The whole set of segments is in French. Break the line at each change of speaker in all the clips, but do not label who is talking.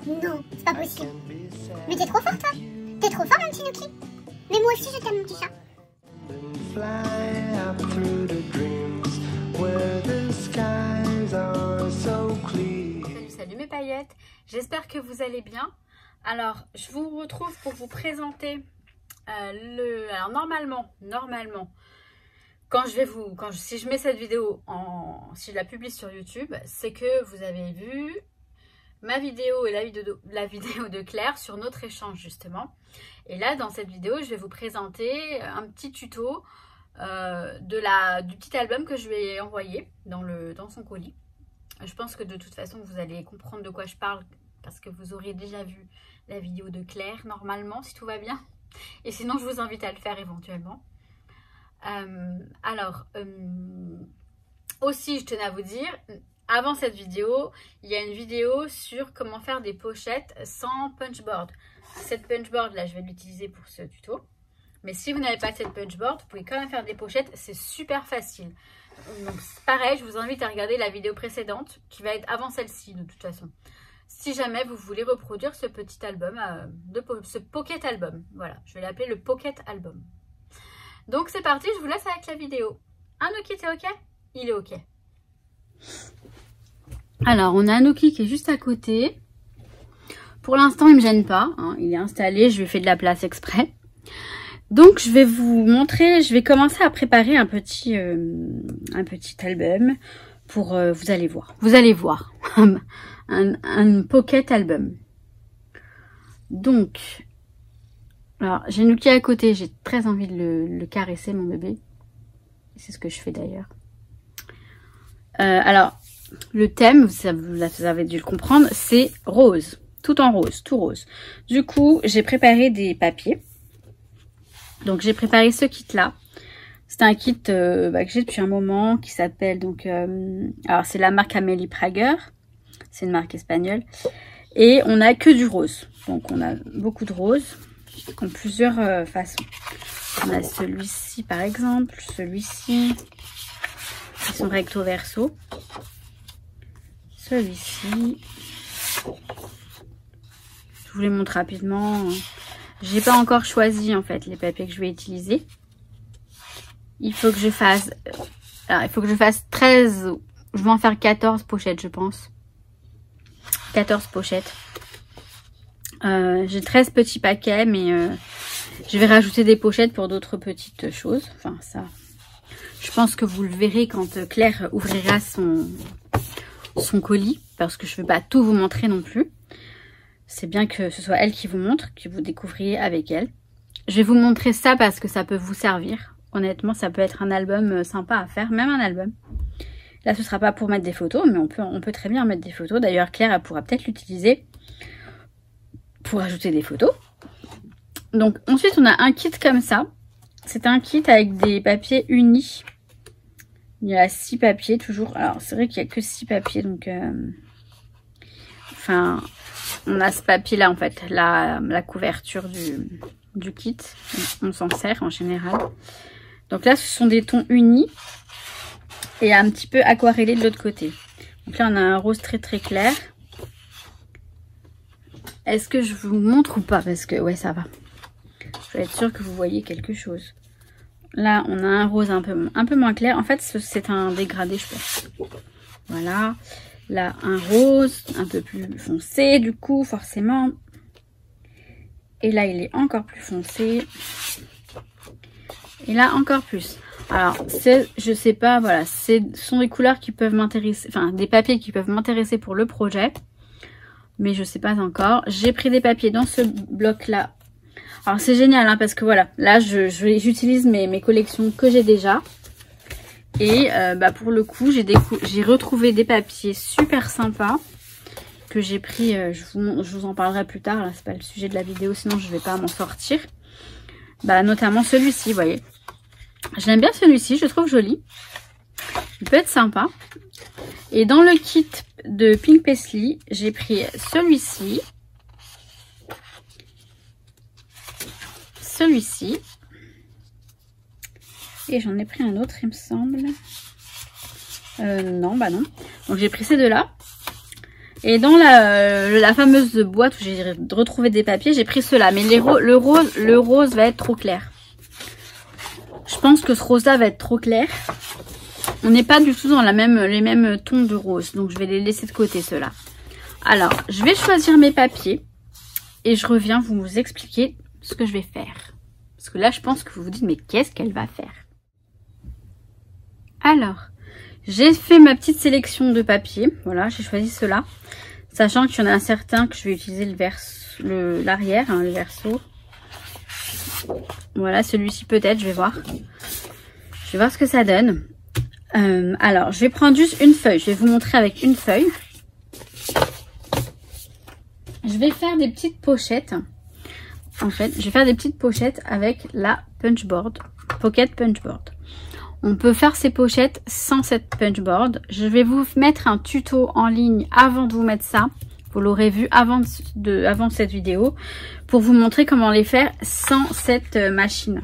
Non, c'est pas possible. Mais t'es trop fort, toi. T'es trop fort, mon petit Nuki. Mais moi aussi, je t'aime, mon petit chat.
Salut mes paillettes, j'espère que vous allez bien. Alors, je vous retrouve pour vous présenter alors normalement, si je mets cette vidéo si je la publie sur YouTube, c'est que vous avez vu ma vidéo et la vidéo de Claire sur notre échange justement. Et là, dans cette vidéo, je vais vous présenter un petit tuto du petit album que je lui ai envoyé dans son colis. Je pense que de toute façon, vous allez comprendre de quoi je parle parce que vous aurez déjà vu la vidéo de Claire normalement, si tout va bien. Et sinon, je vous invite à le faire éventuellement. Aussi, je tenais à vous dire, avant cette vidéo, il y a une vidéo sur comment faire des pochettes sans punchboard. Cette punchboard là, je vais l'utiliser pour ce tuto. Mais si vous n'avez pas cette punchboard, vous pouvez quand même faire des pochettes, c'est super facile. Donc pareil, je vous invite à regarder la vidéo précédente qui va être avant celle-ci de toute façon. Si jamais vous voulez reproduire ce petit album, ce pocket album. Voilà, je vais l'appeler le pocket album. Donc c'est parti, je vous laisse avec la vidéo. Nuki, t'es ok? Il est ok. Alors, on a Nuki qui est juste à côté. Pour l'instant, il ne me gêne pas. Hein, il est installé, je lui ai fait de la place exprès. Donc, je vais vous montrer, je vais commencer à préparer un petit album pour, vous allez voir, un pocket album. Donc, alors, j'ai Nuki à côté, j'ai très envie de le caresser, mon bébé. C'est ce que je fais d'ailleurs. Alors, le thème, vous avez dû le comprendre, c'est rose. Tout en rose, tout rose. Du coup, j'ai préparé des papiers. Donc, j'ai préparé ce kit-là. C'est un kit que j'ai depuis un moment qui s'appelle donc... alors, c'est la marque Amélie Prager. C'est une marque espagnole. Et on a que du rose. Donc, on a beaucoup de roses en plusieurs façons. On a celui-ci, par exemple. Celui-ci. Ils sont recto verso. Celui-ci. Je vous les montre rapidement. J'ai pas encore choisi en fait les papiers que je vais utiliser. Il faut que je fasse 13, je vais en faire 14 pochettes je pense. 14 pochettes. J'ai 13 petits paquets mais je vais rajouter des pochettes pour d'autres petites choses. Enfin ça, je pense que vous le verrez quand Claire ouvrira son colis parce que je ne vais pas tout vous montrer non plus. C'est bien que ce soit elle qui vous montre, que vous découvriez avec elle. Je vais vous montrer ça parce que ça peut vous servir. Honnêtement, ça peut être un album sympa à faire, même un album. Là, ce ne sera pas pour mettre des photos, mais on peut très bien mettre des photos. D'ailleurs, Claire, elle pourra peut-être l'utiliser pour ajouter des photos. Donc, ensuite, on a un kit comme ça. C'est un kit avec des papiers unis. Il y a 6 papiers toujours. Alors, c'est vrai qu'il n'y a que 6 papiers, donc... Enfin... On a ce papier là en fait, la couverture du kit, on s'en sert en général. Donc là ce sont des tons unis et un petit peu aquarellés de l'autre côté. Donc là on a un rose très très clair. Est-ce que je vous montre ou pas? Parce que ouais ça va. Je vais être sûre que vous voyez quelque chose. Là on a un rose un peu moins clair. En fait c'est un dégradé je pense. Voilà. Là, un rose un peu plus foncé, du coup, forcément. Et là, il est encore plus foncé. Et là, encore plus. Alors, je sais pas, voilà, ce sont des couleurs qui peuvent m'intéresser, enfin, des papiers qui peuvent m'intéresser pour le projet. Mais je sais pas encore. J'ai pris des papiers dans ce bloc-là. Alors, c'est génial, hein, parce que voilà, là, j'utilise mes collections que j'ai déjà. Et pour le coup, j'ai retrouvé des papiers super sympas que j'ai pris. Je vous en parlerai plus tard. Là, c'est pas le sujet de la vidéo, sinon je vais pas m'en sortir. Notamment celui-ci, vous voyez. J'aime bien celui-ci, je trouve joli. Il peut être sympa. Et dans le kit de Pink Paisley, j'ai pris celui-ci. Celui-ci. Et j'en ai pris un autre, il me semble. Non, bah non. Donc j'ai pris ces deux-là. Et dans la fameuse boîte où j'ai retrouvé des papiers, j'ai pris ceux-là. Mais le rose va être trop clair. Je pense que ce rose-là va être trop clair. On n'est pas du tout dans les mêmes tons de rose. Donc, je vais les laisser de côté, ceux-là. Alors, je vais choisir mes papiers. Et je reviens vous expliquer ce que je vais faire. Parce que là, je pense que vous vous dites, mais qu'est-ce qu'elle va faire? Alors, j'ai fait ma petite sélection de papiers. Voilà, j'ai choisi ceux-là. Sachant qu'il y en a un certain que je vais utiliser l'arrière, hein, le verso. Voilà, celui-ci peut-être, je vais voir. Je vais voir ce que ça donne. Alors, je vais prendre juste une feuille. Je vais vous montrer avec une feuille. Je vais faire des petites pochettes. En fait, je vais faire des petites pochettes avec la punchboard, Pocket Punchboard. On peut faire ces pochettes sans cette punchboard. Je vais vous mettre un tuto en ligne avant de vous mettre ça. Vous l'aurez vu avant cette vidéo. Pour vous montrer comment les faire sans cette machine.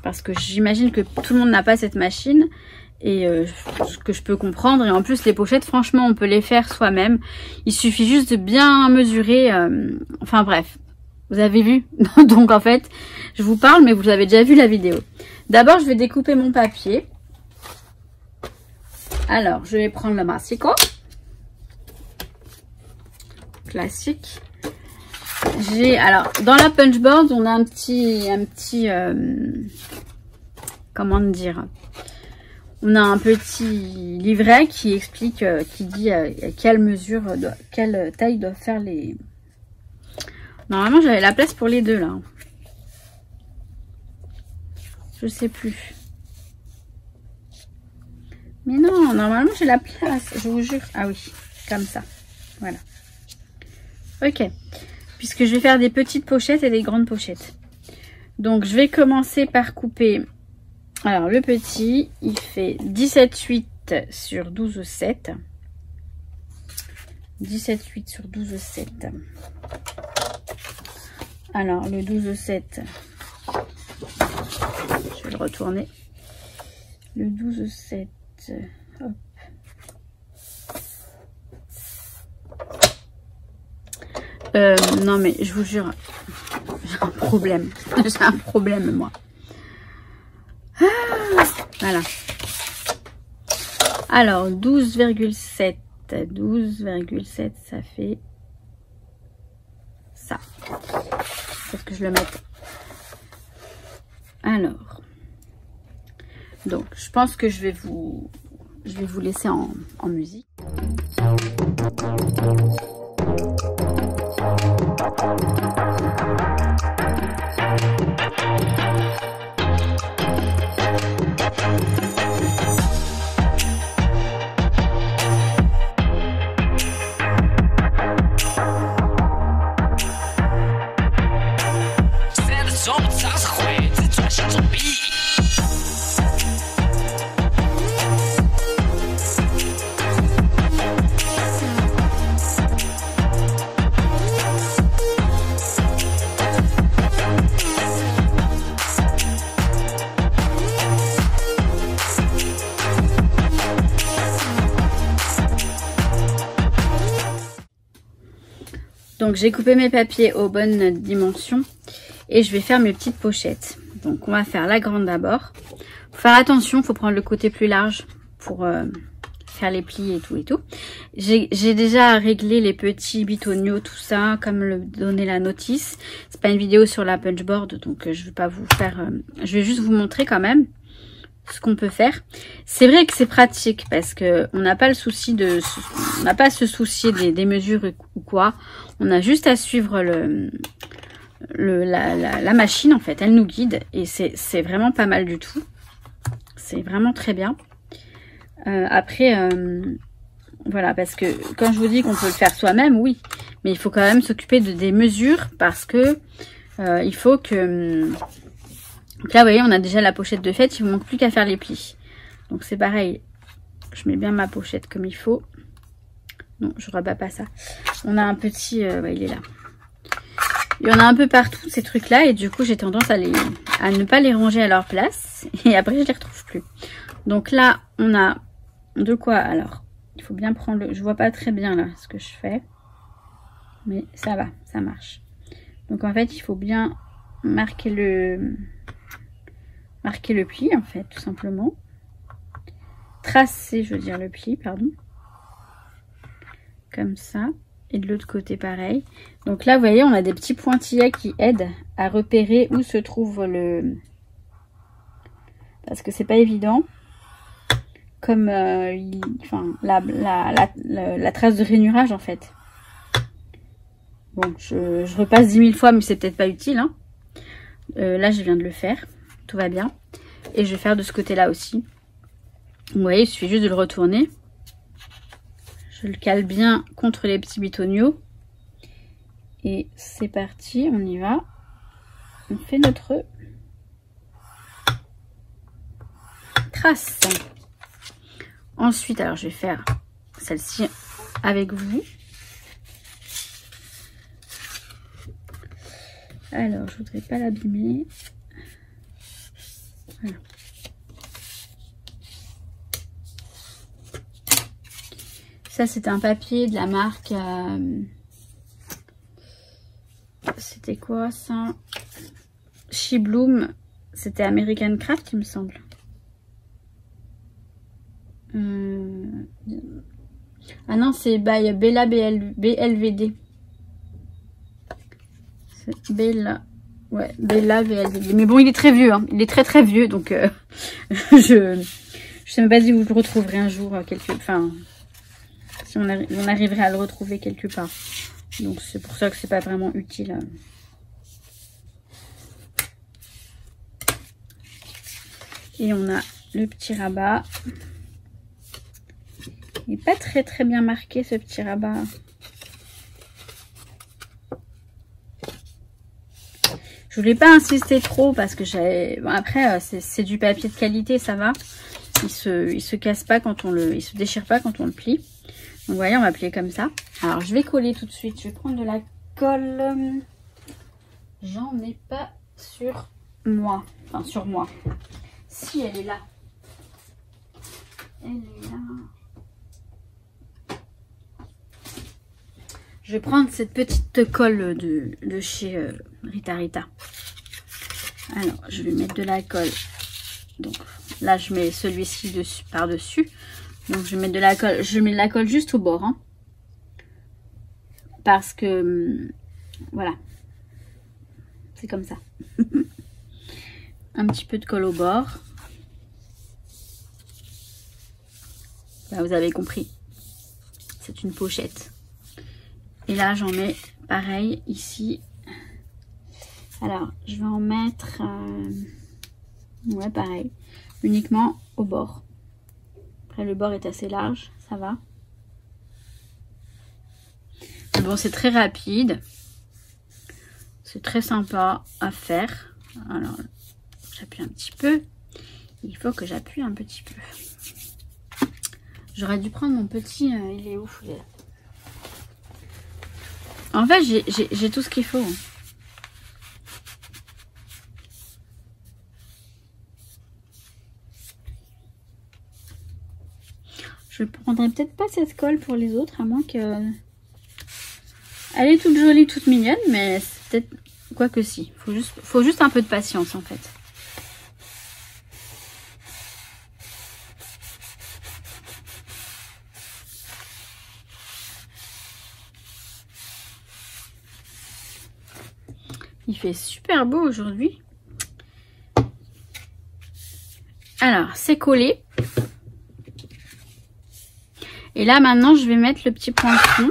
Parce que j'imagine que tout le monde n'a pas cette machine. Et ce que je peux comprendre. Et en plus, les pochettes, franchement, on peut les faire soi-même. Il suffit juste de bien mesurer. Enfin bref, vous avez vu. Donc en fait, je vous parle, mais vous avez déjà vu la vidéo. D'abord, je vais découper mon papier. Alors, je vais prendre le massico. Classique. Alors, dans la punchboard, on a un petit comment dire, on a un petit livret qui explique, qui dit quelle taille doivent faire les... Normalement, j'avais la place pour les deux, là. Je sais plus. Mais non, normalement, j'ai la place, je vous jure. Ah oui, comme ça. Voilà. Ok. Puisque je vais faire des petites pochettes et des grandes pochettes. Donc, je vais commencer par couper... Alors, le petit, il fait 17,8 sur 12,7. 17,8 sur 12,7. Alors, le 12,7, je vais le retourner. Le 12,7, hop. Non, mais je vous jure, j'ai un problème. J'ai un problème, moi. Voilà. Alors, 12,7. 12,7, ça fait ça. Faut que je le mette. Alors. Donc, je pense que je vais vous laisser en musique. Donc j'ai coupé mes papiers aux bonnes dimensions et je vais faire mes petites pochettes. Donc on va faire la grande d'abord. Faut faire attention, faut prendre le côté plus large pour faire les plis et tout et tout. J'ai déjà réglé les petits bitoniaux, tout ça, comme le donnait la notice. C'est pas une vidéo sur la punchboard, donc je vais pas vous faire... je vais juste vous montrer quand même ce qu'on peut faire. C'est vrai que c'est pratique parce que on n'a pas le souci de... On n'a pas à se soucier des mesures ou quoi. On a juste à suivre la machine, en fait. Elle nous guide et c'est vraiment pas mal du tout. C'est vraiment très bien. Après, voilà, parce que quand je vous dis qu'on peut le faire soi-même, oui. Mais il faut quand même s'occuper des mesures parce que il faut que... Donc là, vous voyez, on a déjà la pochette de fait. Il ne manque plus qu'à faire les plis. Donc c'est pareil. Je mets bien ma pochette comme il faut. Non, je rabats pas ça. On a un petit... ouais, il est là. Il y en a un peu partout, ces trucs-là. Et du coup, j'ai tendance à ne pas les ranger à leur place. Et après, je les retrouve plus. Donc là, on a de quoi... Alors, Il faut bien prendre le... Je vois pas très bien là ce que je fais. Mais ça va, ça marche. Donc en fait, il faut bien marquer le pli en fait, tout simplement. Tracer, je veux dire le pli, pardon. Comme ça. Et de l'autre côté, pareil. Donc là, vous voyez, on a des petits pointillés qui aident à repérer où se trouve le... Parce que c'est pas évident. Comme enfin, la trace de rainurage, en fait. Bon, je repasse 10 000 fois, mais c'est peut-être pas utile. Hein. Là, je viens de le faire. Tout va bien. Et je vais faire de ce côté-là aussi. Vous voyez, il suffit juste de le retourner. Je le cale bien contre les petits bitonniaux. Et c'est parti, on y va. On fait notre trace. Ensuite, alors je vais faire celle-ci avec vous. Alors, je voudrais pas l'abîmer. Voilà. Ça, c'est un papier de la marque... c'était quoi ça? Shibloom. C'était American Craft, il me semble. Ah non, c'est by Bella BLVD. Bella, ouais, Bella BLVD. Mais bon, il est très vieux, hein. Il est très très vieux, donc je sais même pas si vous le retrouverez un jour enfin, si on arriverait à le retrouver quelque part. Donc c'est pour ça que c'est pas vraiment utile. Et on a le petit rabat. Il n'est pas très très bien marqué ce petit rabat. Je voulais pas insister trop parce que j'avais... Bon, après c'est du papier de qualité, ça va. Il se casse pas quand on le... Il se déchire pas quand on le plie. Donc vous voyez, on va plier comme ça. Alors je vais coller tout de suite. Je vais prendre de la colle. J'en ai pas sur moi. Enfin sur moi. Si, elle est là. Elle est là. Je vais prendre cette petite colle de chez Rita Rita. Alors, je vais mettre de la colle. Donc là, je mets celui-ci par-dessus. Donc, je vais mettre de la colle. Je mets de la colle juste au bord. Hein, parce que, voilà. C'est comme ça. Un petit peu de colle au bord. Là, vous avez compris. C'est une pochette. Et là, j'en mets pareil ici. Alors, je vais en mettre... ouais, pareil. Uniquement au bord. Après, le bord est assez large. Ça va. Mais bon, c'est très rapide. C'est très sympa à faire. Alors, j'appuie un petit peu. Il faut que j'appuie un petit peu. J'aurais dû prendre mon petit... il est où? En fait, j'ai tout ce qu'il faut. Je prendrai peut-être pas cette colle pour les autres, à moins que... Elle est toute jolie, toute mignonne, mais c'est peut-être... Quoique si. Faut juste un peu de patience, en fait. Il fait super beau aujourd'hui. Alors, c'est collé. Et là, maintenant, je vais mettre le petit poinçon.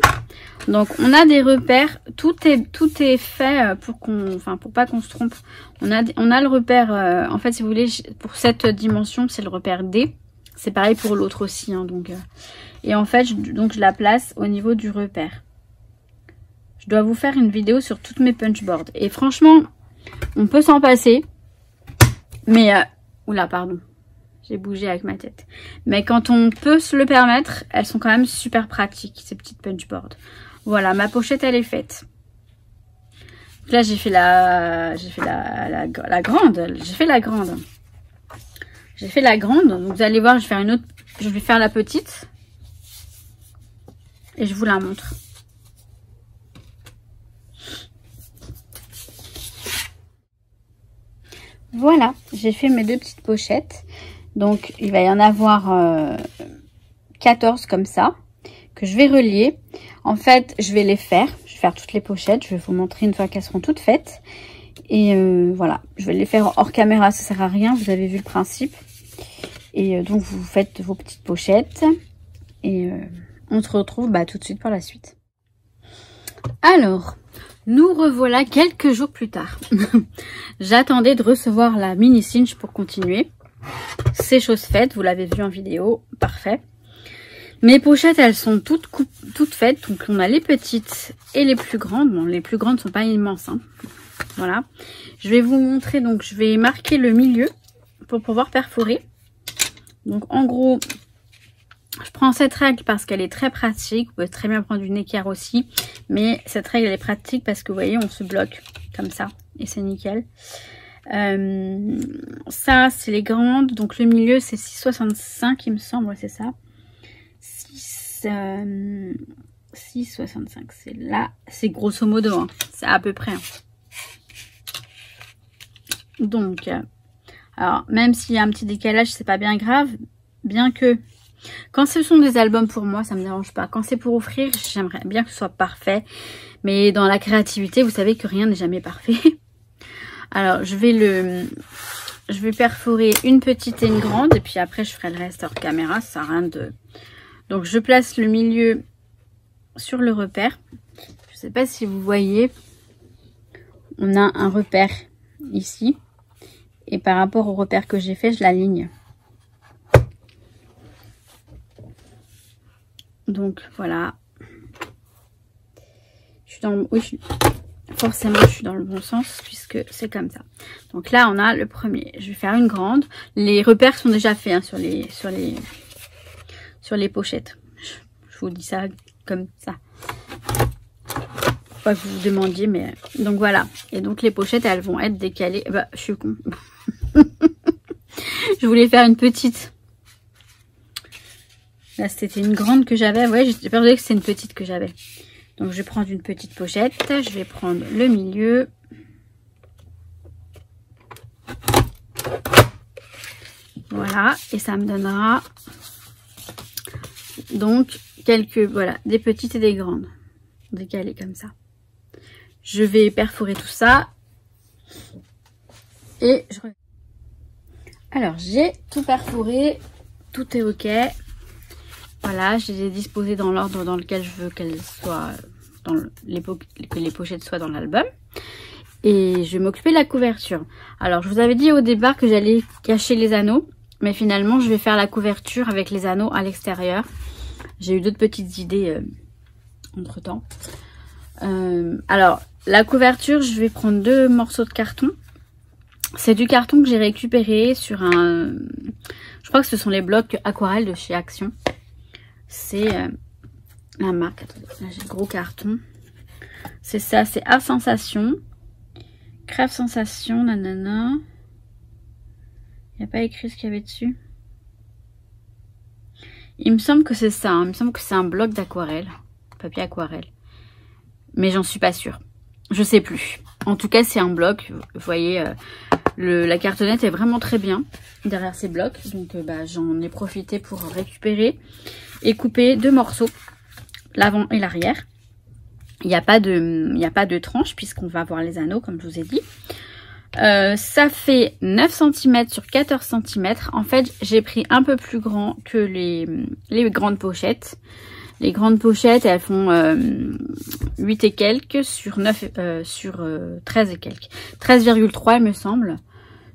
Donc, on a des repères. Tout est fait pour pour pas qu'on se trompe. On a le repère, en fait, si vous voulez, pour cette dimension, c'est le repère D. C'est pareil pour l'autre aussi. Hein, donc, et en fait, je la place au niveau du repère. Je dois vous faire une vidéo sur toutes mes punchboards. Et franchement, on peut s'en passer. Mais, oula, pardon. J'ai bougé avec ma tête. Mais quand on peut se le permettre, elles sont quand même super pratiques, ces petites punchboards. Voilà, ma pochette, elle est faite. Donc là, j'ai fait la grande. J'ai fait la grande. J'ai fait la grande. Donc, vous allez voir, je vais faire la petite. et je vous la montre. Voilà, j'ai fait mes 2 petites pochettes. Donc, il va y en avoir 14 comme ça, que je vais relier. En fait, je vais les faire. Je vais faire toutes les pochettes. Je vais vous montrer une fois qu'elles seront toutes faites. Et voilà, je vais les faire hors caméra, ça sert à rien. Vous avez vu le principe. Et donc, vous faites vos petites pochettes. Et on se retrouve tout de suite pour la suite. Alors, nous revoilà quelques jours plus tard. J'attendais de recevoir la mini cinch pour continuer. C'est chose faite, vous l'avez vu en vidéo, parfait. Mes pochettes, elles sont toutes faites. Donc on a les petites et les plus grandes. Bon, les plus grandes sont pas immenses, hein. Voilà. Je vais vous montrer, donc je vais marquer le milieu pour pouvoir perforer. Donc en gros, je prends cette règle parce qu'elle est très pratique. Vous pouvez très bien prendre une équerre aussi. Mais cette règle, elle est pratique parce que vous voyez, on se bloque comme ça. Et c'est nickel. Ça, c'est les grandes. Donc le milieu, c'est 6,65 il me semble. Ouais, c'est ça. 6,65. C'est là. C'est grosso modo. Hein. C'est à peu près. Hein. Donc, alors, même s'il y a un petit décalage, c'est pas bien grave. Bien que, quand ce sont des albums pour moi, ça me dérange pas. Quand c'est pour offrir, j'aimerais bien que ce soit parfait. Mais dans la créativité, vous savez que rien n'est jamais parfait. Alors, je vais perforer une petite et une grande. Et puis après, je ferai le reste hors caméra. Ça sert à rien de... Donc, je place le milieu sur le repère. Je sais pas si vous voyez. On a un repère ici. Et par rapport au repère que j'ai fait, je l'aligne. Donc, voilà. Je suis dans le... Oui, forcément, je suis dans le bon sens puisque c'est comme ça. Donc là, on a le premier. Je vais faire une grande. Les repères sont déjà faits hein, sur les pochettes. Je vous dis ça comme ça. Pas que vous vous demandiez, mais... Donc voilà. Et donc les pochettes, elles vont être décalées. Bah, je suis con. Je voulais faire une petite. Là, c'était une grande que j'avais. Ouais, j'étais persuadée que c'est une petite que j'avais. Donc, je vais prendre une petite pochette. Je vais prendre le milieu. Voilà. Et ça me donnera donc voilà, des petites et des grandes. Décalées comme ça. Je vais perforer tout ça. Et je... Alors, j'ai tout perforé. Tout est ok. Voilà, je les ai disposées dans l'ordre dans lequel je veux qu'elles soient, que les pochettes soient dans l'album. Et je vais m'occuper de la couverture. Alors, je vous avais dit au départ que j'allais cacher les anneaux. Mais finalement, je vais faire la couverture avec les anneaux à l'extérieur. J'ai eu d'autres petites idées entre temps. Alors, la couverture, je vais prendre 2 morceaux de carton. C'est du carton que j'ai récupéré sur un... Je crois que ce sont les blocs aquarelles de chez Action. C'est la marque. Attendez, là j'ai le gros carton. C'est ça, c'est Art Sensation. Crève Sensation, nanana. Il n'y a pas écrit ce qu'il y avait dessus. Il me semble que c'est ça. Hein. Il me semble que c'est un bloc d'aquarelle. Papier aquarelle. Mais j'en suis pas sûre. Je sais plus. En tout cas, c'est un bloc. Vous voyez, la cartonnette est vraiment très bien derrière ces blocs. Donc, j'en ai profité pour récupérer et couper 2 morceaux, l'avant et l'arrière. Il n'y a pas de tranche puisqu'on va avoir les anneaux, comme je vous ai dit. Ça fait 9 cm sur 14 cm. En fait, j'ai pris un peu plus grand que les grandes pochettes. Les grandes pochettes, elles font 8 et quelques sur 13 et quelques. 13,3 il me semble.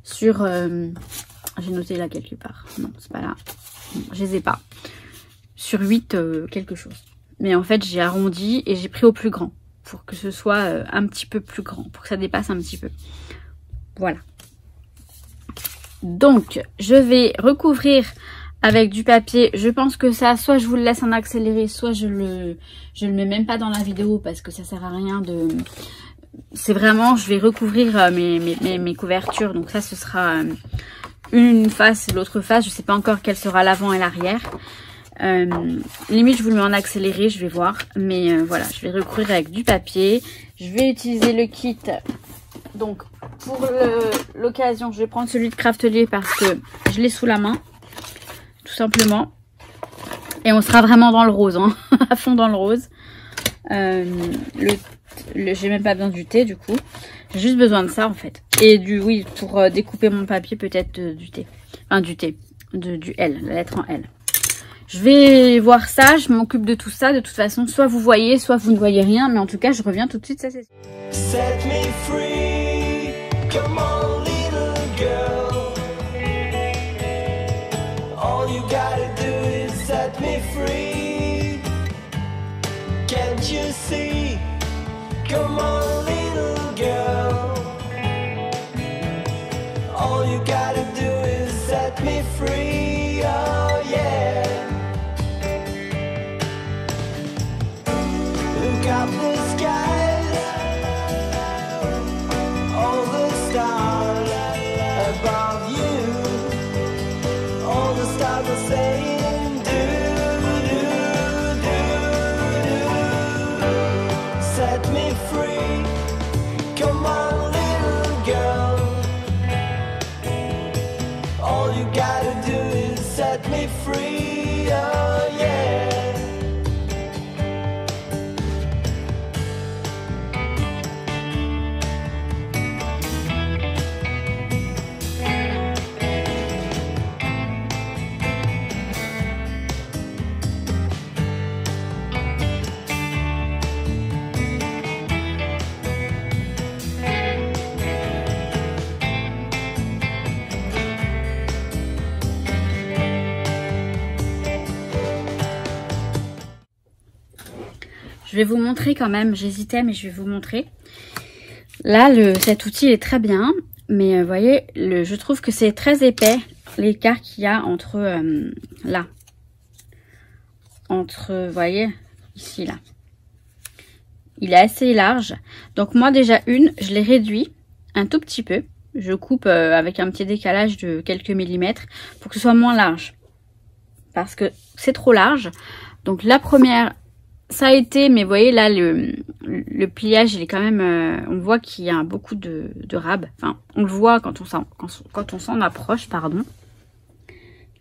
Sur... j'ai noté là quelque part. Non, c'est pas là. Non, je les ai pas. Sur 8 quelque chose. Mais en fait, j'ai arrondi et j'ai pris au plus grand. Pour que ce soit un petit peu plus grand. Pour que ça dépasse un petit peu. Voilà. Donc, je vais recouvrir avec du papier. Je pense que ça, soit je vous le laisse en accéléré, soit je le mets même pas dans la vidéo parce que ça sert à rien de... C'est vraiment, je vais recouvrir mes couvertures. Donc ça, ce sera une face et l'autre face. Je sais pas encore quelle sera l'avant et l'arrière. Limite je vous le mets en accéléré, je vais voir. Mais voilà, je vais recourir avec du papier. Je vais utiliser le kit. Donc pour l'occasion, je vais prendre celui de Craftelier parce que je l'ai sous la main. Tout simplement. Et on sera vraiment dans le rose, hein, à fond dans le rose. J'ai même pas besoin du thé du coup. J'ai juste besoin de ça en fait. Et oui, pour découper mon papier peut-être du thé. Enfin du thé, du L, la lettre en L. Je vais voir ça, je m'occupe de tout ça. De toute façon, soit vous voyez, soit vous ne voyez rien. Mais en tout cas, je reviens tout de suite, ça c'est sûr. Set me free, come on little girl. All you gotta do is set me free. Can't you see? Come on little girl. All you gotta do is set me free. Oh yeah. Look up the skies, all the stars above you. All the stars are saying do, do, do, do. Set me free, come on little girl. All you gotta do is set me free, oh yeah. Je vais vous montrer quand même, j'hésitais mais je vais vous montrer. Là, cet outil est très bien, mais vous voyez, je trouve que c'est très épais l'écart qu'il y a entre là. Entre, vous voyez, ici, là. Il est assez large. Donc moi déjà je l'ai réduit un tout petit peu. Je coupe avec un petit décalage de quelques millimètres pour que ce soit moins large. Parce que c'est trop large. Donc la première... Ça a été, mais vous voyez là, le pliage, il est quand même... on voit qu'il y a beaucoup de rab. Enfin, on le voit quand on s'en approche, pardon.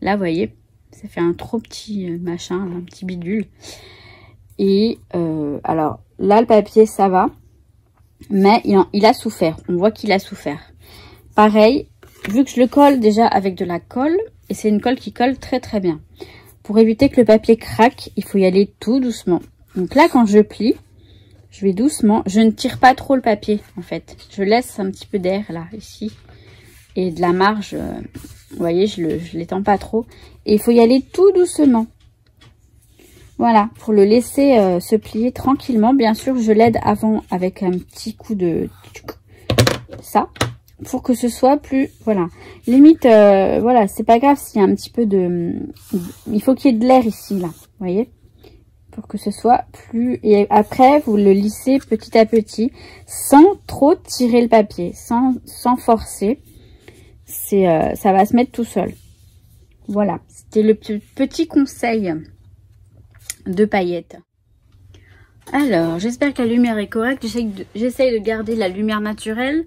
Là, vous voyez, ça fait un trop petit machin, un petit bidule. Et alors, là, le papier, ça va. Mais il a souffert. On voit qu'il a souffert. Pareil, vu que je le colle déjà avec de la colle, et c'est une colle qui colle très très bien. Pour éviter que le papier craque, il faut y aller tout doucement. Donc là, quand je plie, je vais doucement. Je ne tire pas trop le papier, en fait. Je laisse un petit peu d'air, là, ici. Et de la marge, vous voyez, je l'étends pas trop. Et il faut y aller tout doucement. Voilà, pour le laisser se plier tranquillement. Bien sûr, je l'aide avant avec un petit coup de... ça. Pour que ce soit plus... Voilà. Limite, voilà, c'est pas grave s'il y a un petit peu de... Il faut qu'il y ait de l'air ici, là. Vous voyez? Pour que ce soit plus... Et après, vous le lissez petit à petit, sans trop tirer le papier, sans forcer. Ça va se mettre tout seul. Voilà. C'était le petit conseil de paillettes. Alors, j'espère que la lumière est correcte. J'essaye de garder la lumière naturelle.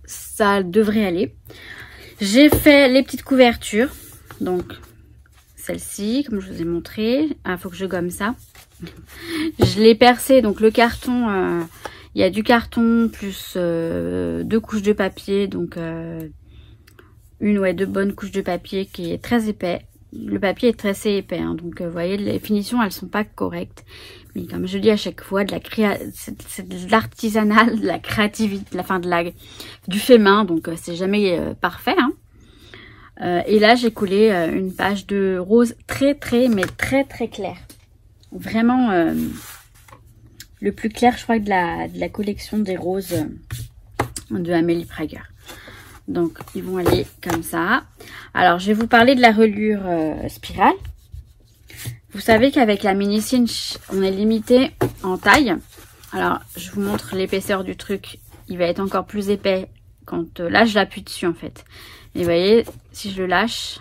Ça devrait aller. J'ai fait les petites couvertures. Donc, celle-ci, comme je vous ai montré. Ah, faut que je gomme ça. Je l'ai percé. Donc, le carton, il y a du carton plus 2 couches de papier. Donc, deux bonnes couches de papier qui est très épais. Le papier est très épais. Hein, donc, vous voyez, les finitions, elles sont pas correctes. Mais comme je dis à chaque fois, c'est de l'artisanal, de la créativité, du fait main, donc c'est jamais parfait. Hein. Et là, j'ai collé une page de rose très clair. Vraiment le plus clair, je crois, de la collection des roses de Amélie Prager. Donc, ils vont aller comme ça. Alors, je vais vous parler de la reliure spirale. Vous savez qu'avec la mini cinch, on est limité en taille. Alors, je vous montre l'épaisseur du truc. Il va être encore plus épais quand là, je l'appuie dessus, en fait. Et vous voyez, si je le lâche,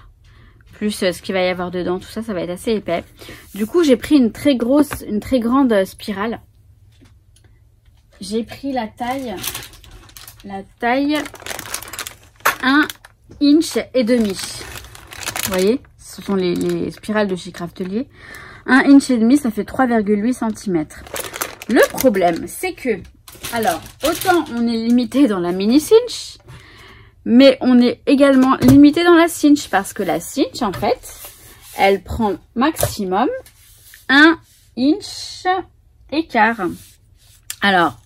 plus ce qu'il va y avoir dedans, tout ça, ça va être assez épais. Du coup, j'ai pris une très grande spirale. J'ai pris la taille 1,5 inch. Vous voyez, ce sont les spirales de chez Craftelier. 1,5 inch, ça fait 3,8 cm. Le problème, c'est que, alors, autant on est limité dans la mini cinch, mais on est également limité dans la cinch, parce que la cinch, en fait, elle prend maximum 1,25 inch. Alors,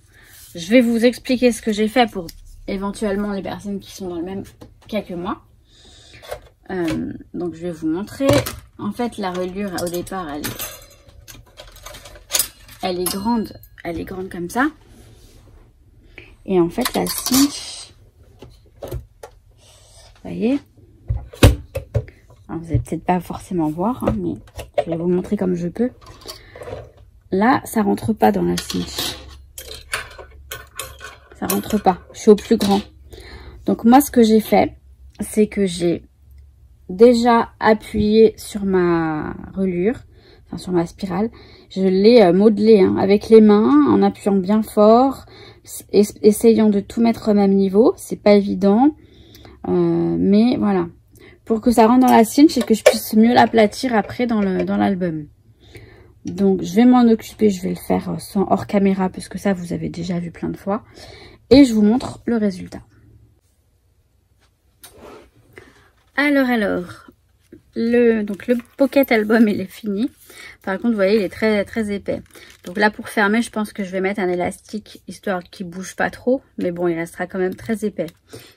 je vais vous expliquer ce que j'ai fait pour éventuellement les personnes qui sont dans le même cas que moi. Donc, je vais vous montrer. En fait, la reliure, au départ, elle est grande. Elle est grande comme ça. Et en fait, la cinch, vous voyez, alors, vous n'allez peut-être pas forcément voir, hein, mais je vais vous montrer comme je peux. Là, ça rentre pas dans la cinch. Ça rentre pas. Je suis au plus grand. Donc, moi, ce que j'ai fait, c'est que j'ai déjà appuyé sur ma reliure, enfin sur ma spirale. Je l'ai modelé avec les mains, en appuyant bien fort, essayant de tout mettre au même niveau. C'est pas évident, mais voilà. Pour que ça rentre dans la cinch et que je puisse mieux l'aplatir après dans l'album. Donc, je vais m'en occuper, je vais le faire sans hors caméra, puisque ça, vous avez déjà vu plein de fois. Et je vous montre le résultat. Alors, le pocket album, il est fini. Par contre, vous voyez, il est très épais. Donc là, pour fermer, je pense que je vais mettre un élastique, histoire qu'il bouge pas trop. Mais bon, il restera quand même très épais.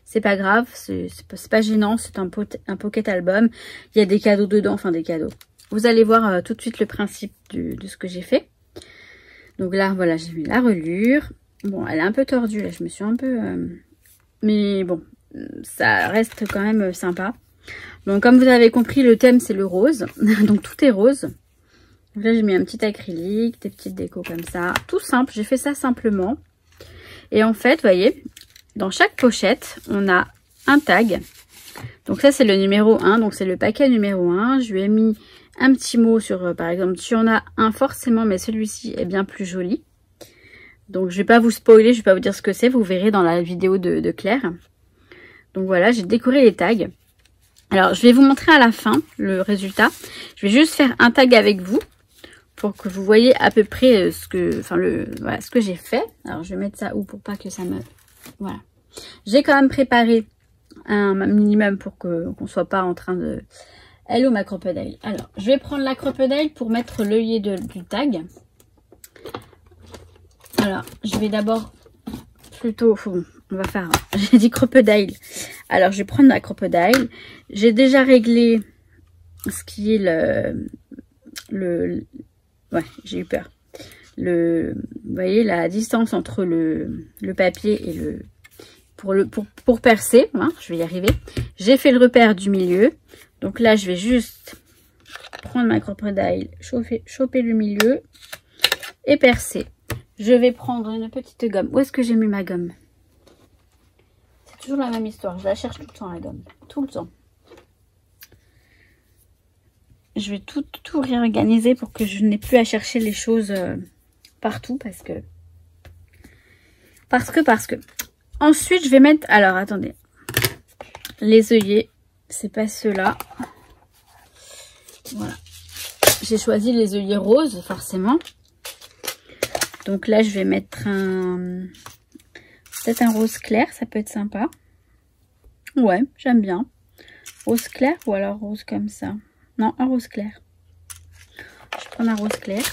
C'est pas grave, c'est pas gênant, c'est un pocket album. Il y a des cadeaux dedans, enfin des cadeaux. Vous allez voir tout de suite le principe de ce que j'ai fait. Donc là, voilà, j'ai mis la reliure. Bon, elle est un peu tordue, là, je me suis un peu... Mais bon, ça reste quand même sympa. Donc, comme vous avez compris, le thème, c'est le rose. Donc, tout est rose. Donc là, j'ai mis un petit acrylique, des petites décos comme ça. Tout simple, j'ai fait ça simplement. Et en fait, vous voyez, dans chaque pochette, on a un tag. Donc ça, c'est le numéro 1. Donc, c'est le paquet numéro 1. Je lui ai mis un petit mot sur, par exemple, tu en as un forcément, mais celui-ci est bien plus joli. Donc, je vais pas vous spoiler, je vais pas vous dire ce que c'est. Vous verrez dans la vidéo de Claire. Donc, voilà, j'ai décoré les tags. Alors, je vais vous montrer à la fin le résultat. Je vais juste faire un tag avec vous pour que vous voyez à peu près ce que j'ai fait. Alors, je vais mettre ça où pour pas que ça me... Voilà. J'ai quand même préparé un minimum pour qu'on soit pas en train de... Hello ma crocodile. Alors, je vais prendre la crocodile pour mettre l'œillet du tag. Alors, je vais d'abord plutôt... on va faire... J'ai dit crocodile. Alors, je vais prendre la crocodile. J'ai déjà réglé ce qui est ouais, j'ai eu peur. Vous voyez, la distance entre le papier et le... Pour percer, hein, je vais y arriver. J'ai fait le repère du milieu. Donc là, je vais juste prendre ma crocodile, choper le milieu et percer. Je vais prendre une petite gomme. Où est-ce que j'ai mis ma gomme? C'est toujours la même histoire. Je la cherche tout le temps, la gomme. Tout le temps. Je vais tout réorganiser pour que je n'ai plus à chercher les choses partout. Parce que. Ensuite, je vais mettre... Alors, attendez. Les œillets. C'est pas ceux-là. Voilà. J'ai choisi les œillets roses, forcément. Donc là, je vais mettre peut-être un rose clair. Ça peut être sympa. Ouais, j'aime bien. Rose clair ou alors rose comme ça. Non, un rose clair. Je prends un rose clair.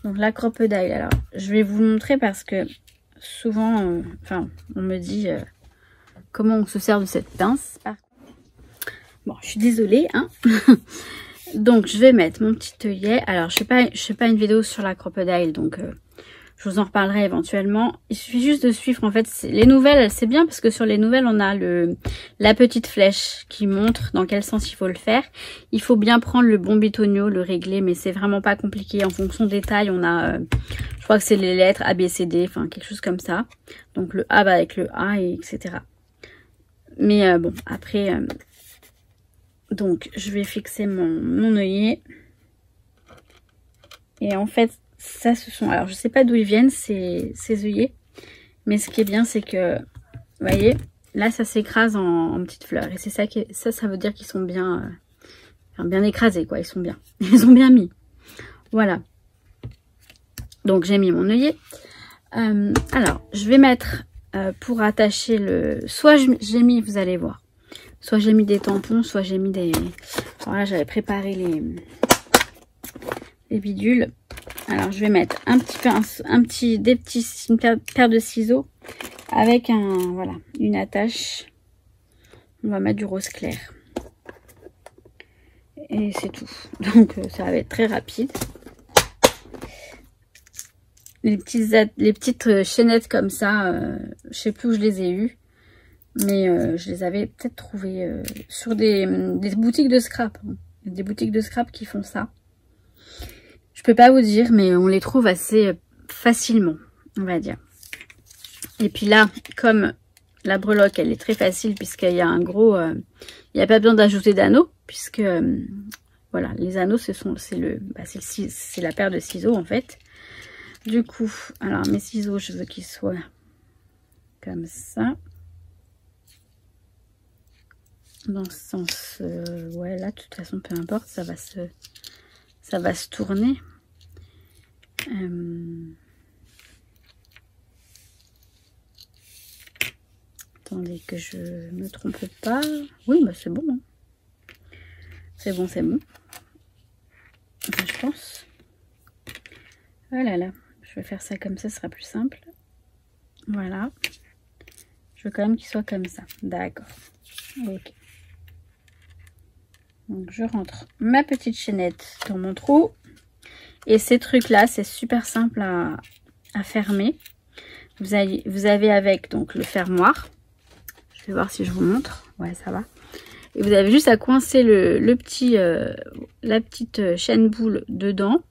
Donc la crocodile. Alors, je vais vous montrer parce que souvent, on me dit comment on se sert de cette pince. Bon, je suis désolée, hein. Donc, je vais mettre mon petit œillet. Alors, je fais pas une vidéo sur la crocodile, donc je vous en reparlerai éventuellement. Il suffit juste de suivre, en fait, les nouvelles, c'est bien parce que sur les nouvelles, on a la petite flèche qui montre dans quel sens il faut le faire. Il faut bien prendre le bon bitonio, le régler, mais c'est vraiment pas compliqué. En fonction des tailles, on a, je crois que c'est les lettres A, B, C, D, enfin, quelque chose comme ça. Donc, le A va avec le A, et etc. Mais bon, après, Donc, je vais fixer mon œillet. Et en fait, ça, ce sont... Alors, je sais pas d'où ils viennent, ces œillets. Mais ce qui est bien, c'est que, vous voyez, là, ça s'écrase en petites fleurs. Et c'est ça qui ça veut dire qu'ils sont bien, bien écrasés, quoi. Ils sont bien. Ils ont bien mis. Voilà. Donc, j'ai mis mon œillet. Alors, je vais mettre, pour attacher le... Soit j'ai mis, vous allez voir. Soit j'ai mis des tampons, soit j'ai mis des... Alors là, j'avais préparé les bidules. Alors, je vais mettre une paire de ciseaux avec voilà, une attache. On va mettre du rose clair. Et c'est tout. Donc, ça va être très rapide. Les petites chaînettes comme ça, je sais plus où je les ai eues. Mais je les avais peut-être trouvées sur des boutiques de scrap. Hein. Des boutiques de scrap qui font ça. Je peux pas vous dire, mais on les trouve assez facilement, on va dire. Et puis là, comme la breloque, elle est très facile puisqu'il y a un gros... il n'y a pas besoin d'ajouter d'anneaux puisque... voilà, les anneaux, c'est la paire de ciseaux en fait. Du coup, alors mes ciseaux, je veux qu'ils soient comme ça. Dans ce sens, ouais, là, de toute façon, peu importe, ça va se tourner. Attendez que je me trompe pas. Oui, bah c'est bon. Hein. C'est bon, c'est bon. Enfin, je pense. Oh là là, je vais faire ça comme ça, ce sera plus simple. Voilà. Je veux quand même qu'il soit comme ça. D'accord. Ok. Donc je rentre ma petite chaînette dans mon trou. Et ces trucs-là, c'est super simple à fermer. Vous avez avec donc le fermoir. Je vais voir si je vous montre. Ouais, ça va. Et vous avez juste à coincer la petite chaîne boule dedans.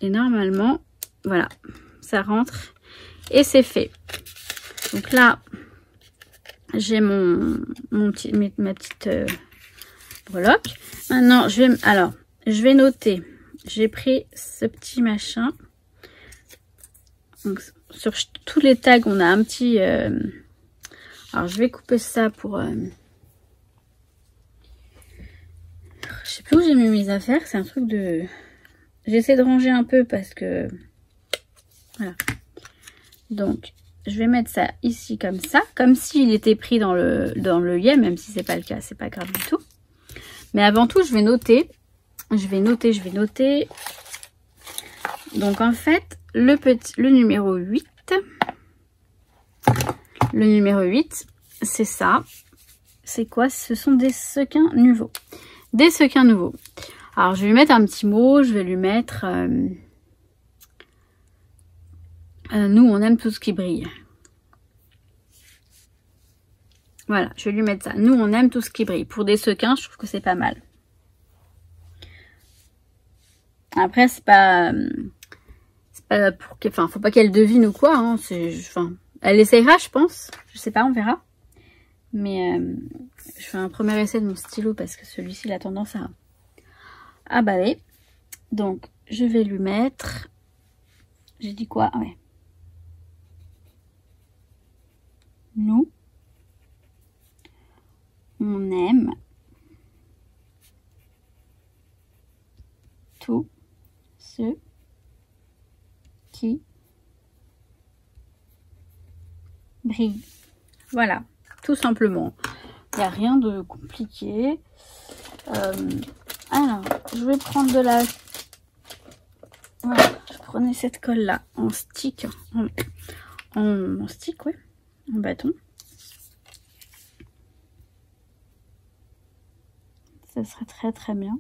Et normalement, voilà, ça rentre. Et c'est fait. Donc là, j'ai ma petite breloque. Maintenant, je vais noter. J'ai pris ce petit machin. Donc, sur tous les tags, on a un petit... alors, je vais couper ça pour... je sais plus où j'ai mis mes affaires. C'est un truc de... J'essaie de ranger un peu parce que... Voilà. Donc, je vais mettre ça ici comme ça. Comme s'il était pris dans le œillet, même si c'est pas le cas. C'est pas grave du tout. Mais avant tout, je vais noter. Je vais noter. Donc, en fait, le numéro 8. Le numéro 8, c'est ça. C'est quoi? Ce sont des sequins nouveaux. Des sequins nouveaux. Alors, je vais lui mettre un petit mot. Je vais lui mettre... nous, on aime tout ce qui brille. Voilà, je vais lui mettre ça. Nous, on aime tout ce qui brille. Pour des sequins, je trouve que c'est pas mal. Après, c'est pas pour... Enfin, faut pas qu'elle devine ou quoi. Hein. Elle essayera, je pense. Je sais pas, on verra. Mais je fais un premier essai de mon stylo parce que celui-ci, il a tendance à baler. Donc, je vais lui mettre... J'ai dit quoi? Ah ouais. Nous, on aime tout ce qui brille. Voilà, tout simplement. Il n'y a rien de compliqué. Alors, je vais prendre de la... Voilà, je prenais cette colle-là en stick. En stick, ouais. En bâton. Ça serait très très bien.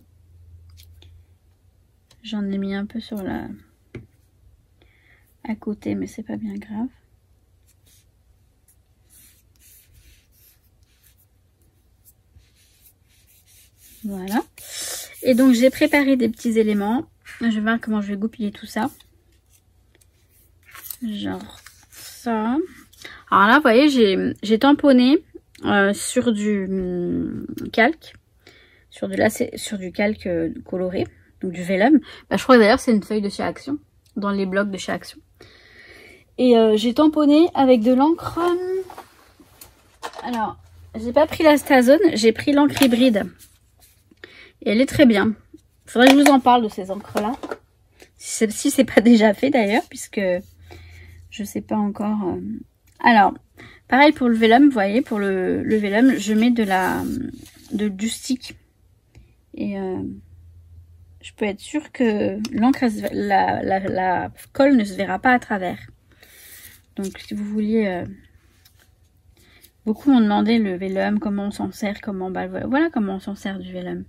J'en ai mis un peu sur à côté, mais c'est pas bien grave. Voilà. Et donc j'ai préparé des petits éléments. Je vais voir comment je vais goupiller tout ça. Genre ça. Alors là, vous voyez, j'ai tamponné sur du calque. sur du calque coloré, donc du vélum. Bah, je crois que d'ailleurs c'est une feuille de chez Action, dans les blocs de chez Action. Et j'ai tamponné avec de l'encre. Alors, j'ai pas pris la Stazone, j'ai pris l'encre hybride. Et elle est très bien. Faudrait que je vous en parle de ces encres-là. Si c'est pas déjà fait d'ailleurs, puisque je sais pas encore. Alors, pareil pour le vélum, vous voyez, pour le vélum, je mets du stick. Et je peux être sûre que l'encre, la colle ne se verra pas à travers. Donc, si vous vouliez... beaucoup m'ont demandé le vélum, comment on s'en sert, voilà comment on s'en sert du vélum.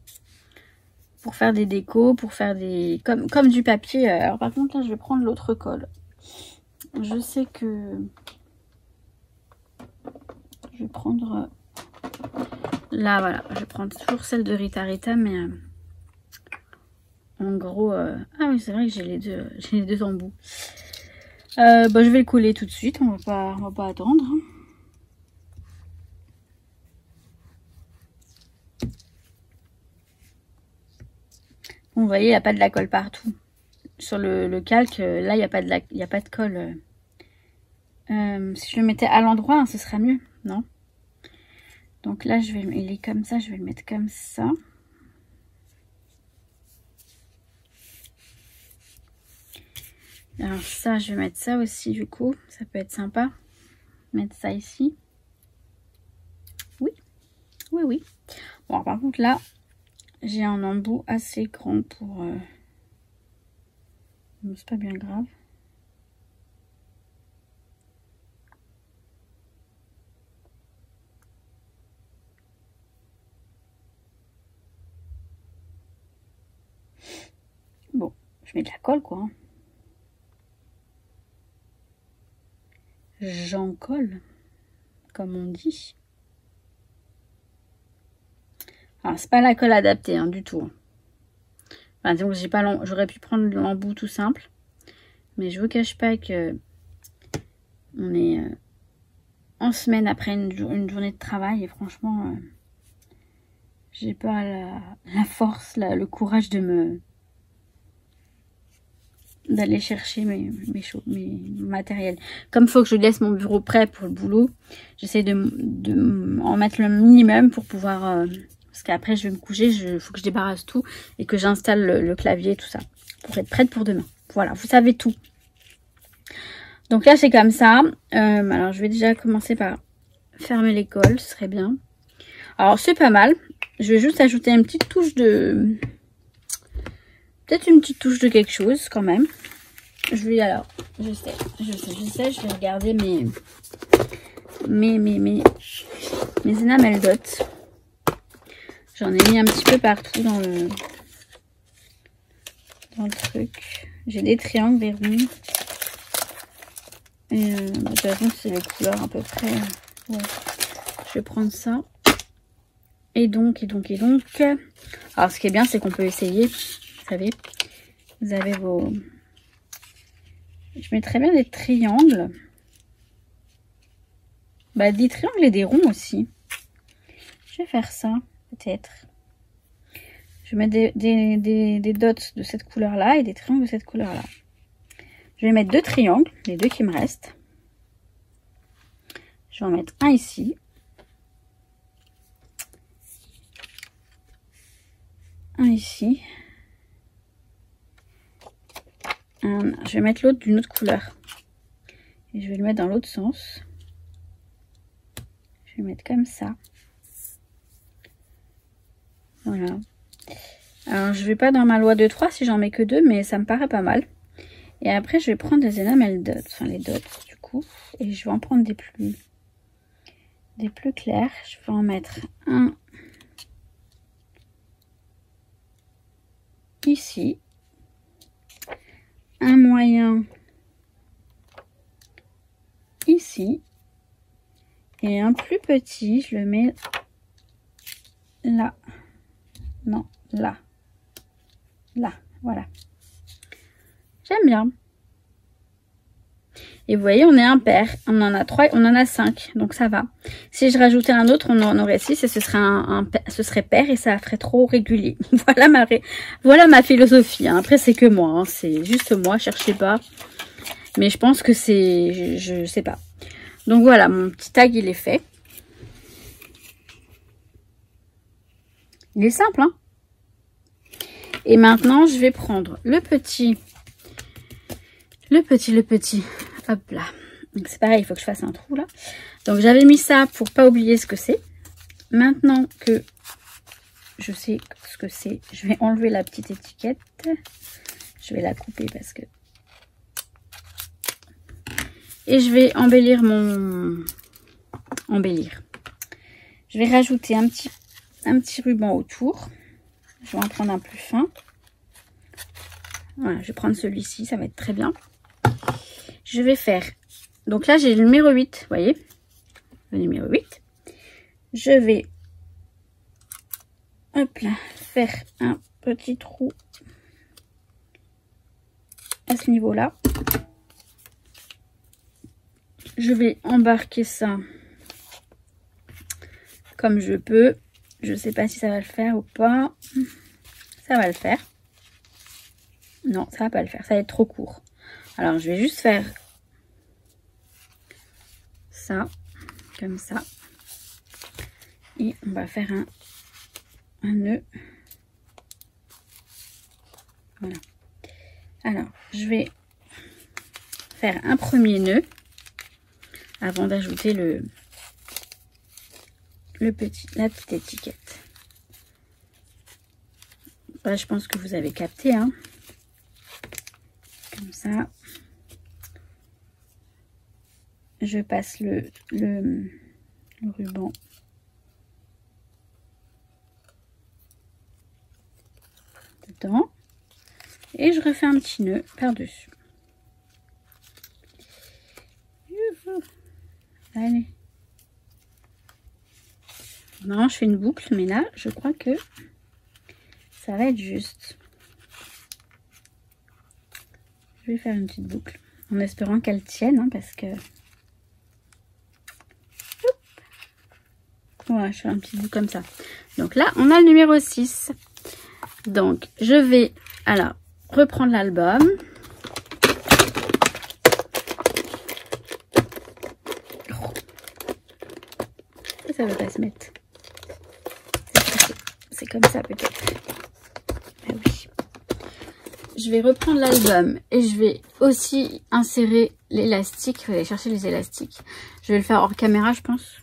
Pour faire des décos, pour faire des... Comme du papier. Alors par contre, là, je vais prendre l'autre colle. Je sais que... Je vais prendre... Là, voilà. Je vais prendre toujours celle de Rita Rita, mais... En gros... Ah oui, c'est vrai que j'ai les deux embouts. Bah, je vais le coller tout de suite. On va pas attendre. Vous voyez, il n'y a pas de la colle partout. Sur le calque, là, il n'y a pas de colle. Si je le mettais à l'endroit, hein, ce serait mieux, non? Donc là, il est comme ça, je vais le mettre comme ça. Alors ça, je vais mettre ça aussi, du coup. Ça peut être sympa. Mettre ça ici. Oui. Oui, oui. Bon, par contre, là... J'ai un embout assez grand pour... C'est pas bien grave. Bon, je mets de la colle, quoi. J'en colle, comme on dit. Alors, c'est pas la colle adaptée, hein, du tout. Enfin, donc, j'aurais pu prendre l'embout tout simple. Mais je vous cache pas que on est en semaine après une journée de travail. Et franchement, j'ai pas la force, le courage d'aller chercher mes matériels. Comme il faut que je laisse mon bureau prêt pour le boulot, j'essaie de en mettre le minimum pour pouvoir... parce qu'après, je vais me coucher, il faut que je débarrasse tout et que j'installe le clavier et tout ça. Pour être prête pour demain. Voilà, vous savez tout. Donc là, c'est comme ça. Alors, je vais déjà commencer par fermer les cols, ce serait bien. Alors, c'est pas mal. Je vais juste ajouter une petite touche de... Peut-être une petite touche de quelque chose, quand même. Je vais alors... Je sais. Je vais regarder mes enamel dots. J'en ai mis un petit peu partout dans le truc. J'ai des triangles, des ronds. Et de toute façon, c'est les couleurs à peu près. Ouais. Je vais prendre ça. Et donc. Alors, ce qui est bien, c'est qu'on peut essayer. Vous savez, vous avez vos... Je mettrais bien des triangles. Bah, des triangles et des ronds aussi. Je vais faire ça. Peut-être. Je vais mettre des dots de cette couleur-là et des triangles de cette couleur-là. Je vais mettre 2 triangles, les 2 qui me restent. Je vais en mettre un ici. Un ici. Je vais mettre l'autre d'une autre couleur. Et je vais le mettre dans l'autre sens. Je vais le mettre comme ça. Voilà. Alors, je vais pas dans ma loi de 3 si j'en mets que 2, mais ça me paraît pas mal. Et après, je vais prendre des enamel dots, enfin les dots du coup. Et je vais en prendre des plus clairs. Je vais en mettre un ici. Un moyen ici. Et un plus petit, je le mets là. Non, là. Là, voilà. J'aime bien. Et vous voyez, on est impair. On en a 3, on en a 5. Donc ça va. Si je rajoutais un autre, on en aurait 6 et ce serait ce serait pair et ça ferait trop régulier. Voilà ma philosophie. Hein. Après, c'est que moi. Hein. C'est juste moi. Cherchez pas. Mais je pense que c'est... Je sais pas. Donc voilà, mon petit tag, il est fait. Il est simple, hein. Et maintenant, je vais prendre le petit. Hop là. Donc c'est pareil, il faut que je fasse un trou là. Donc j'avais mis ça pour pas oublier ce que c'est. Maintenant que je sais ce que c'est, je vais enlever la petite étiquette. Je vais la couper parce que... Et je vais embellir Je vais rajouter un petit ruban autour. Je vais en prendre un plus fin. Voilà, je vais prendre celui-ci, ça va être très bien. Je vais faire... Donc là, j'ai le numéro 8, vous voyez. Le numéro 8. Je vais... Hop là, faire un petit trou à ce niveau-là. Je vais embarquer ça comme je peux. Je ne sais pas si ça va le faire ou pas. Ça va le faire. Non, ça va pas le faire. Ça va être trop court. Alors, je vais juste faire ça, comme ça. Et on va faire un nœud. Voilà. Alors, je vais faire un premier nœud avant d'ajouter la petite étiquette. Là, je pense que vous avez capté, hein. Comme ça. Je passe le ruban dedans et je refais un petit nœud par-dessus. Allez. Non, je fais une boucle, mais là, je crois que ça va être juste. Je vais faire une petite boucle en espérant qu'elle tienne, hein, parce que... Voilà, je fais un petit bout comme ça. Donc là, on a le numéro 6. Donc, je vais alors reprendre l'album. Ça ne veut pas se mettre. C'est comme ça peut-être. Ah oui. Je vais reprendre l'album et je vais aussi insérer l'élastique. Il faut aller chercher les élastiques. Je vais le faire hors caméra, je pense.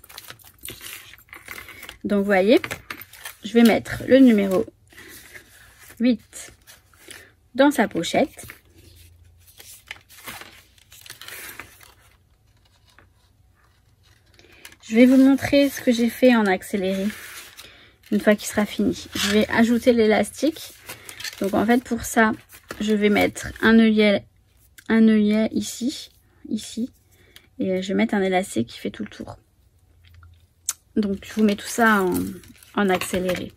Donc, vous voyez, je vais mettre le numéro 8 dans sa pochette. Je vais vous montrer ce que j'ai fait en accéléré une fois qu'il sera fini. Je vais ajouter l'élastique. Donc, en fait, pour ça, je vais mettre un œillet ici. Et je vais mettre un élastique qui fait tout le tour. Donc, je vous mets tout ça en accéléré.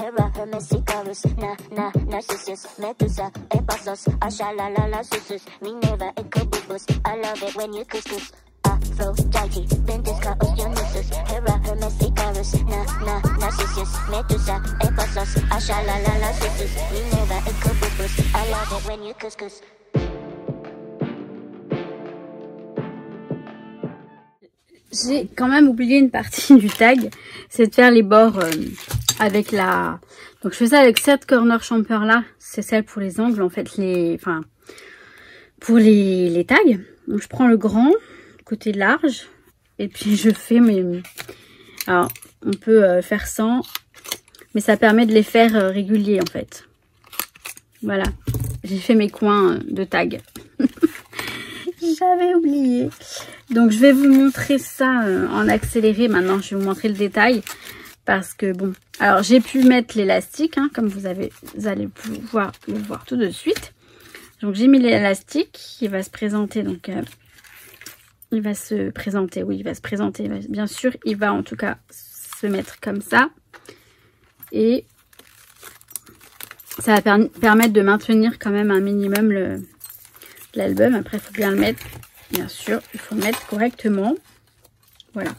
Hera, Hermes, Icarus, Narcissus, Medusa, Ephasos, Ashalalala, Susus, Minerva, Incubus. I love it when you couscous. Aphrodite, Ventisca, Oceanusus, Hera, Hermes, Icarus, Narcissus, Medusa, Ephasos, Ashalalala, Susus, Minerva, Incubus. I love it when you couscous.
J'ai quand même oublié une partie du tag, c'est de faire les bords avec la... Donc je fais ça avec cette corner champer là. C'est celle pour les angles en fait. Enfin, pour les tags. Donc je prends le grand, côté large. Et puis je fais mes... Alors on peut faire 100. Mais ça permet de les faire réguliers en fait. Voilà. J'ai fait mes coins de tag. J'avais oublié. Donc je vais vous montrer ça en accéléré. Maintenant je vais vous montrer le détail. Parce que bon. Alors j'ai pu mettre l'élastique. Hein, comme vous allez pouvoir le voir tout de suite. Donc j'ai mis l'élastique. Il va se présenter. Donc il va se présenter. Oui, il va se présenter. Bien sûr, il va en tout cas se mettre comme ça. Et ça va permettre de maintenir quand même un minimum l'album. Après, il faut bien le mettre. Bien sûr, il faut le mettre correctement. Voilà.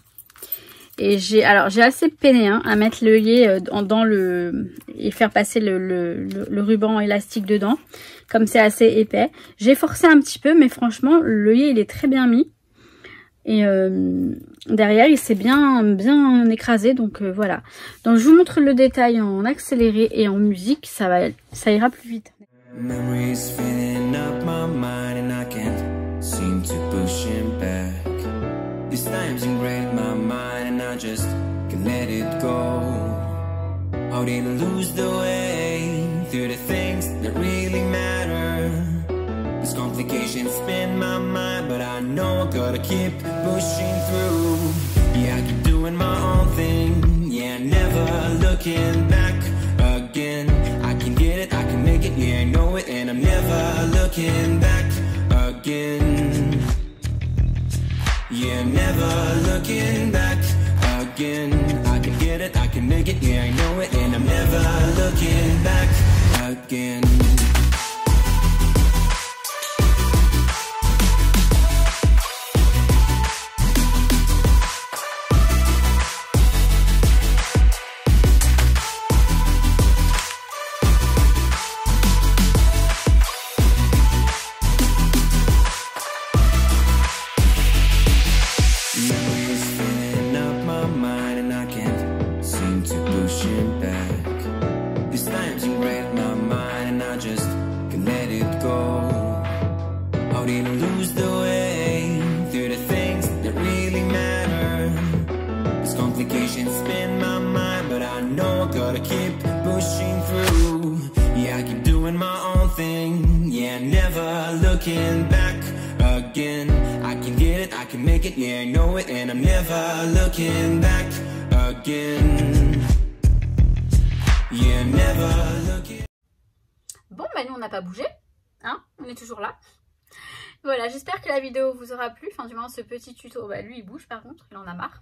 Et j'ai assez peiné hein, à mettre l'œillet dans le... et faire passer le ruban élastique dedans. Comme c'est assez épais. J'ai forcé un petit peu, mais franchement, l'œillet, il est très bien mis. Et derrière, il s'est bien écrasé. Donc voilà. Donc je vous montre le détail en accéléré et en musique. Ça ira plus vite.
Memories filling up my mind and I can't seem to push him back. These times ingrained my mind and I just can't let it go. How did I lose the way through the things that really matter? This complication spin my mind, but I know I gotta keep pushing through. Yeah, I keep doing my own thing. Yeah, never looking back again. I can get it, I can make it, yeah, I know it, and I'm never looking back again. Yeah, never looking back again. I can get it, I can make it, yeah, I know it, and I'm never looking back again. Spin my mind, but I know I gotta keep pushing through. Yeah, I keep doing my own thing. Yeah, never looking back again. I can get it, I can make it, yeah, I know it, and I'm never looking back again. Yeah, never looking.
Bon, bah nous on n'a pas bougé, hein, on est toujours là. Voilà, j'espère que la vidéo vous aura plu. Enfin, du moins ce petit tuto, bah lui il bouge par contre, il en a marre.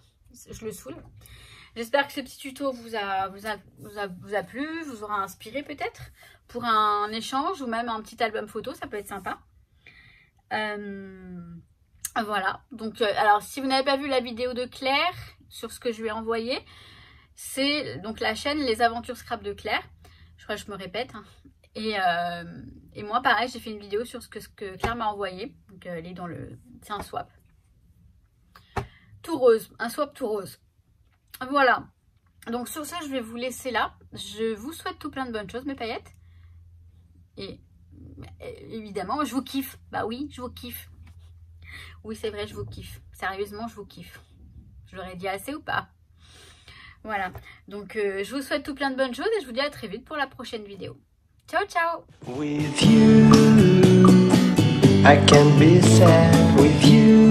Je le saoule. J'espère que ce petit tuto vous a plu, vous aura inspiré peut-être pour un échange ou même un petit album photo, ça peut être sympa. Voilà. Donc, alors si vous n'avez pas vu la vidéo de Claire sur ce que je lui ai envoyé, c'est donc la chaîne Les Aventures Scrap de Claire. Je crois que je me répète. Hein. Et moi, pareil, j'ai fait une vidéo sur ce que Claire m'a envoyé. Donc, elle est dans le... C'est un swap. Tout rose, un swap tout rose. Voilà. Donc sur ça, je vais vous laisser là. Je vous souhaite tout plein de bonnes choses, mes paillettes. Et évidemment, je vous kiffe. Bah oui, je vous kiffe. Oui, c'est vrai, je vous kiffe. Sérieusement, je vous kiffe. Je l'aurais dit assez ou pas? Voilà. Donc je vous souhaite tout plein de bonnes choses et je vous dis à très vite pour la prochaine vidéo. Ciao, ciao.
With you, I can be sad with you.